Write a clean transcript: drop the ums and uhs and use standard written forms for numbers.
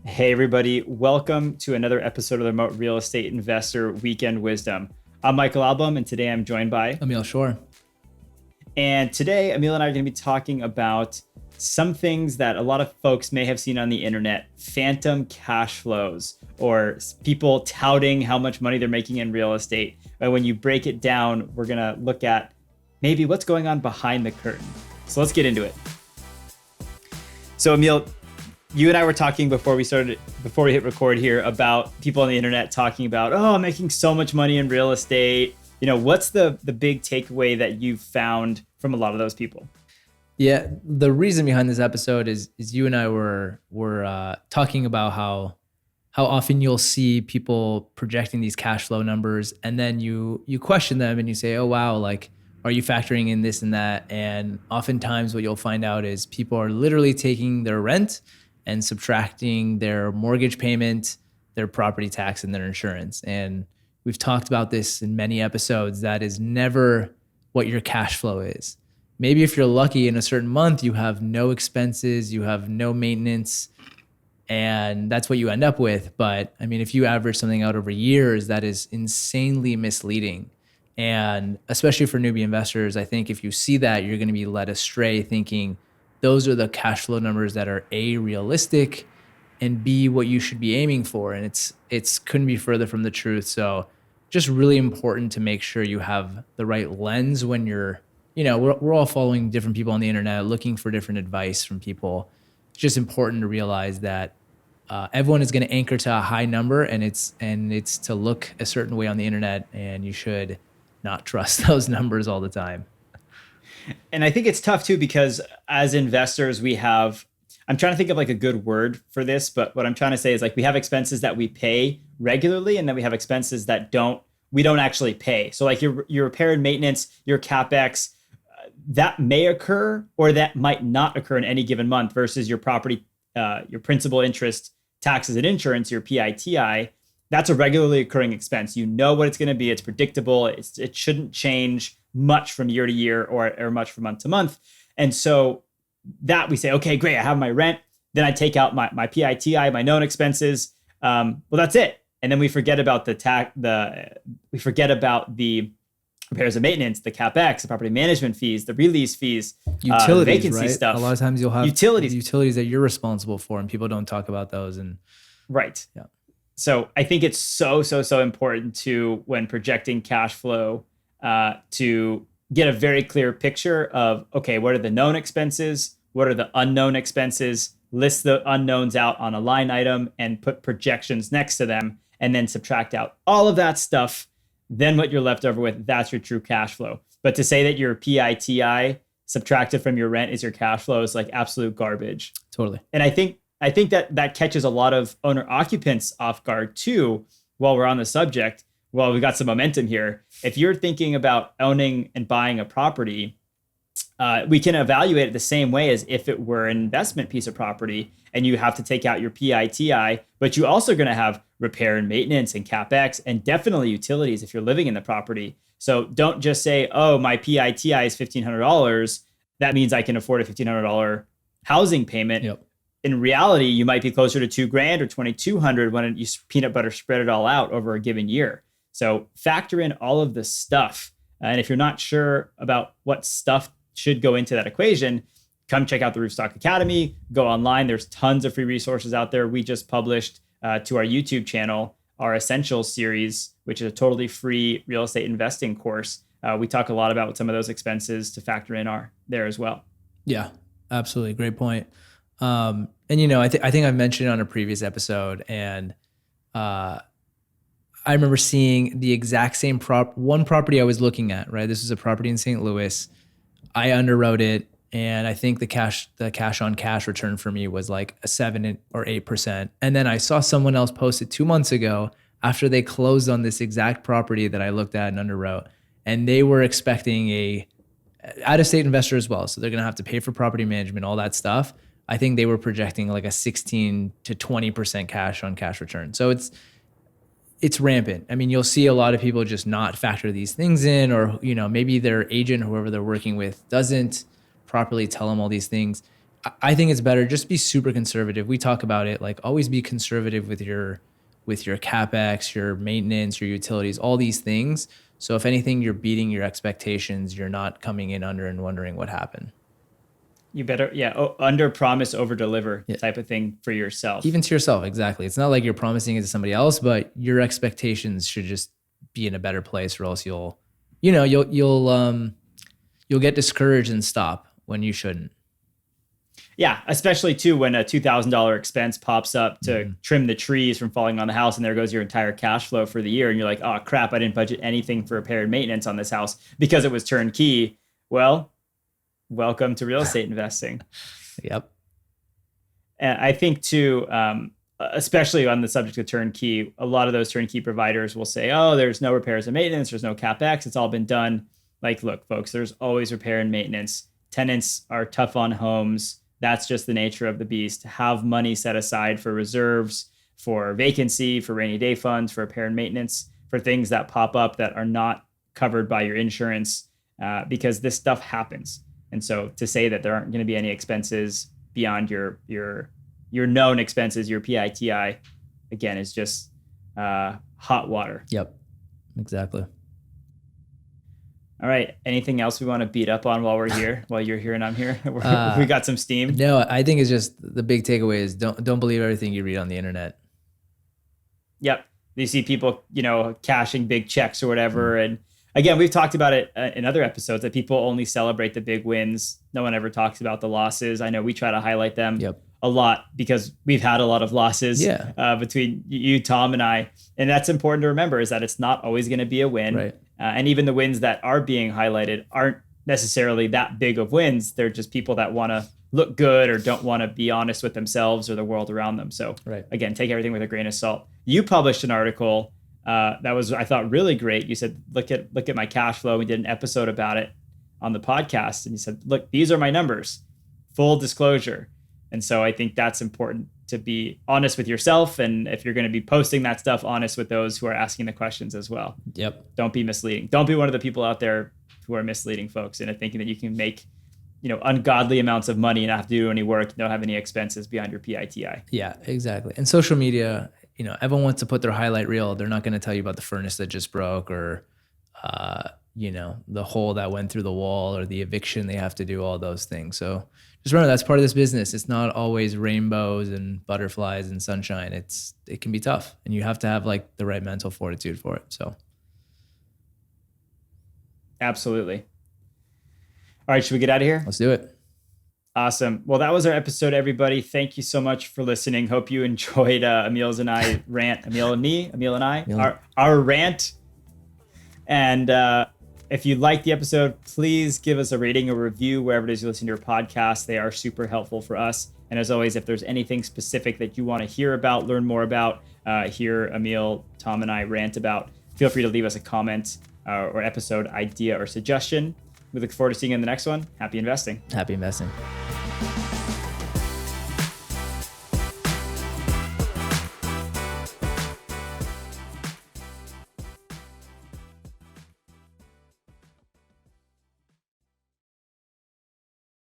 Hey, everybody. Welcome to another episode of the Remote Real Estate Investor Weekend Wisdom. I'm Michael Album, and today I'm joined by. Emil Shore. And today, Emil and I are going to be talking about some things that a lot of folks may have seen on the internet: phantom cash flows, or people touting how much money they're making in real estate. But when you break it down, we're going to look at maybe what's going on behind the curtain. So let's get into it. So, Emil, you and I were talking before we hit record here about people on the internet talking about, oh, I'm making so much money in real estate. What's the big takeaway that you've found from a lot of those people? Yeah, the reason behind this episode is you and I were talking about how often you'll see people projecting these cash flow numbers, and then you question them and you say, oh wow, like, are you factoring in this and that? And oftentimes what you'll find out is people are literally taking their rent and subtracting their mortgage payment, their property tax, and their insurance. And we've talked about this in many episodes. That is never what your cash flow is. Maybe if you're lucky in a certain month, you have no expenses, you have no maintenance, and that's what you end up with. But I mean, if you average something out over years, that is insanely misleading. And especially for newbie investors, I think if you see that, you're going to be led astray thinking those are the cash flow numbers that are A, realistic, and B, what you should be aiming for. And it's couldn't be further from the truth. So just really important to make sure you have the right lens when you're, we're all following different people on the internet, looking for different advice from people. It's just important to realize that everyone is going to anchor to a high number, and it's to look a certain way on the internet, and you should not trust those numbers all the time. And I think it's tough too, because as investors, I'm trying to think of like a good word for this, but what I'm trying to say is like we have expenses that we pay regularly, and then we have expenses that we don't actually pay. So like your repair and maintenance, your CapEx, that may occur or that might not occur in any given month versus your property, your principal, interest, taxes, and insurance, your PITI. That's a regularly occurring expense. You know what it's going to be. It's predictable. It shouldn't change much from year to year or much from month to month. And so that we say, okay, great, I have my rent. Then I take out my PITI, my known expenses. Well, that's it. And then we forget about we forget about the repairs and maintenance, the CapEx, the property management fees, the release fees, utilities, vacancy right? stuff. A lot of times you'll have utilities that you're responsible for, and people don't talk about those. And right. Yeah. So I think it's so important to, when projecting cash flow, to get a very clear picture of, okay, what are the known expenses? What are the unknown expenses? List the unknowns out on a line item and put projections next to them, and then subtract out all of that stuff. Then what you're left over with, that's your true cash flow. But to say that your PITI subtracted from your rent is your cash flow is like absolute garbage. Totally. And I think that catches a lot of owner occupants off guard too, while we're on the subject. Well, we got some momentum here. If you're thinking about owning and buying a property, we can evaluate it the same way as if it were an investment piece of property, and you have to take out your PITI, but you also going to have repair and maintenance and CapEx, and definitely utilities if you're living in the property. So don't just say, oh, my PITI is $1,500. That means I can afford a $1,500 housing payment. Yep. In reality, you might be closer to $2,000 or $2,200 when you peanut butter spread it all out over a given year. So factor in all of this stuff. And if you're not sure about what stuff should go into that equation, come check out the Roofstock Academy. Go online. There's tons of free resources out there. We just published to our YouTube channel our Essentials series, which is a totally free real estate investing course. We talk a lot about what some of those expenses to factor in are there as well. Yeah, absolutely. Great point. And I think I've mentioned it on a previous episode, and I remember seeing the exact same one property I was looking at, right? This was a property in St. Louis. I underwrote it, and I think the cash on cash return for me was like a 7 or 8%. And then I saw someone else post it 2 months ago after they closed on this exact property that I looked at and underwrote, and they were expecting a out-of-state investor as well. So they're going to have to pay for property management, all that stuff. I think they were projecting like a 16 to 20% cash on cash return. So it's rampant. I mean, you'll see a lot of people just not factor these things in, or maybe their agent, whoever they're working with, doesn't properly tell them all these things. I think it's better just be super conservative. We talk about it, like always be conservative with your CapEx, your maintenance, your utilities, all these things. So if anything, you're beating your expectations, you're not coming in under and wondering what happened. You better, under promise, over deliver type of thing for yourself. Even to yourself, exactly. It's not like you're promising it to somebody else, but your expectations should just be in a better place, or else you'll get discouraged and stop when you shouldn't. Yeah, especially too when a $2,000 expense pops up to trim the trees from falling on the house, and there goes your entire cash flow for the year, and you're like, oh crap, I didn't budget anything for repair and maintenance on this house because it was turnkey. Well, welcome to real estate investing. Yep. And I think too, especially on the subject of turnkey, a lot of those turnkey providers will say, oh, there's no repairs and maintenance, there's no CapEx, it's all been done. Like, look, folks, there's always repair and maintenance. Tenants are tough on homes. That's just the nature of the beast. Have money set aside for reserves, for vacancy, for rainy day funds, for repair and maintenance, for things that pop up that are not covered by your insurance, because this stuff happens. And so to say that there aren't going to be any expenses beyond your known expenses, your PITI, again, is just hot water. Yep, exactly. All right. Anything else we want to beat up on while we're here, while you're here and I'm here? We got some steam. No, I think it's just the big takeaway is don't believe everything you read on the internet. Yep. You see people, cashing big checks or whatever. And again, we've talked about it in other episodes that people only celebrate the big wins. No one ever talks about the losses. I know we try to highlight them a lot because we've had a lot of losses between you, Tom, and I. And that's important to remember, is that it's not always going to be a win. Right. And even the wins that are being highlighted aren't necessarily that big of wins. They're just people that want to look good or don't want to be honest with themselves or the world around them. So again, take everything with a grain of salt. You published an article that was, I thought, really great. You said, look at my cash flow. We did an episode about it on the podcast. And you said, look, these are my numbers, full disclosure. And so I think that's important, to be honest with yourself. And if you're going to be posting that stuff, honest with those who are asking the questions as well. Yep. Don't be misleading. Don't be one of the people out there who are misleading folks and thinking that you can make, ungodly amounts of money and not have to do any work, don't have any expenses beyond your PITI. Yeah, exactly. And social media, everyone wants to put their highlight reel. They're not going to tell you about the furnace that just broke, or, the hole that went through the wall, or the eviction they have to do, all those things. So just remember, that's part of this business. It's not always rainbows and butterflies and sunshine. It can be tough, and you have to have like the right mental fortitude for it. So. Absolutely. All right. Should we get out of here? Let's do it. Awesome. Well, that was our episode, everybody. Thank you so much for listening. Hope you enjoyed Emil's and I rant. Emil and I, our rant. And if you like the episode, please give us a rating or review wherever it is you listen to your podcast. They are super helpful for us. And as always, if there's anything specific that you want to hear about, learn more about, hear Emil, Tom, and I rant about, feel free to leave us a comment or episode idea or suggestion. We look forward to seeing you in the next one. Happy investing. Happy investing.